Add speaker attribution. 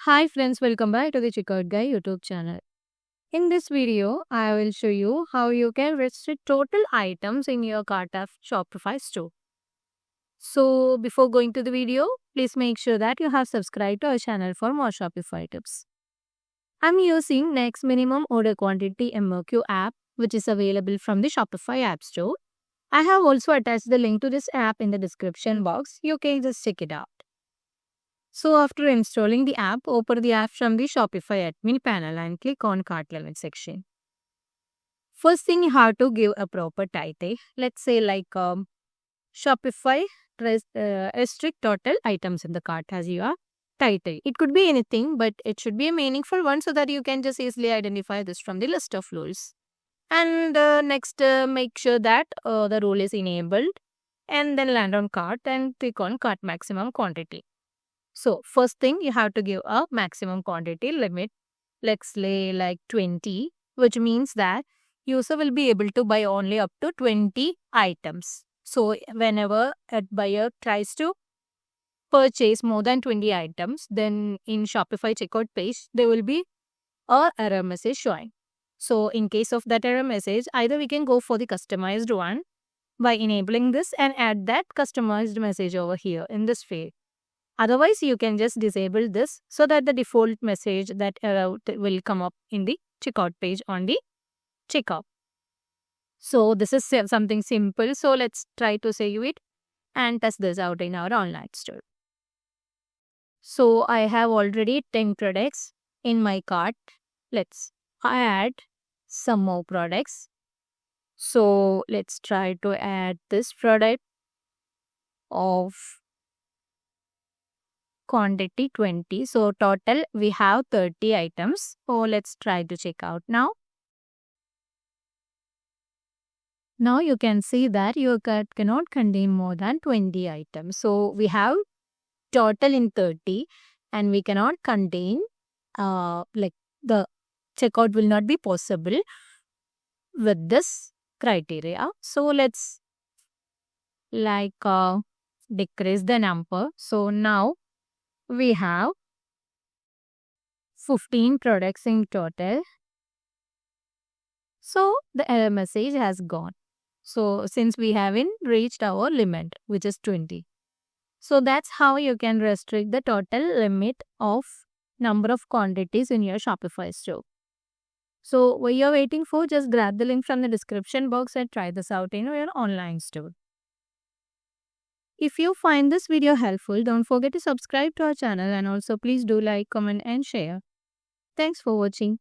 Speaker 1: Hi friends, welcome back to the Checkout Guy YouTube channel. In this video, I will show you how you can restrict total items in your cart of Shopify store. So before going to the video, please make sure that you have subscribed to our channel for more Shopify tips. I'm using Nex Minimum Order Quantity MOQ app, which is available from the Shopify App Store. I have also attached the link to this app in the description box. You can just check it out. So after installing the app, open the app from the Shopify admin panel and click on Cart Limit section. First thing, you have to give a proper title. Let's say Shopify restrict total items in the cart as your title. It could be anything, but it should be a meaningful one so that you can just easily identify this from the list of rules. And next, make sure that the rule is enabled, and then land on cart and click on cart maximum quantity. So first thing, you have to give a maximum quantity limit. Let's say like 20, which means that user will be able to buy only up to 20 items. So whenever a buyer tries to purchase more than 20 items, then in Shopify checkout page, there will be a error message showing. So in case of that error message, either we can go for the customized one by enabling this and add that customized message over here in this field. Otherwise, you can just disable this so that the default message that will come up in the checkout page on the checkout. So this is something simple. So let's try to save it and test this out in our online store. So I have already 10 products in my cart. Let's add some more products. So let's try to add this product of quantity 20. So total we have 30 items. So let's try to check out now. Now you can see that your cart cannot contain more than 20 items. So we have total in 30 and we cannot contain like the checkout will not be possible with this criteria. So let's decrease the number. So now we have 15 products in total. So the error message has gone. So since we haven't reached our limit, which is 20. So that's how you can restrict the total limit of number of quantities in your Shopify store. So what you're waiting for, just grab the link from the description box and try this out in your online store. If you find this video helpful, don't forget to subscribe to our channel and also please do like, comment and share. Thanks for watching.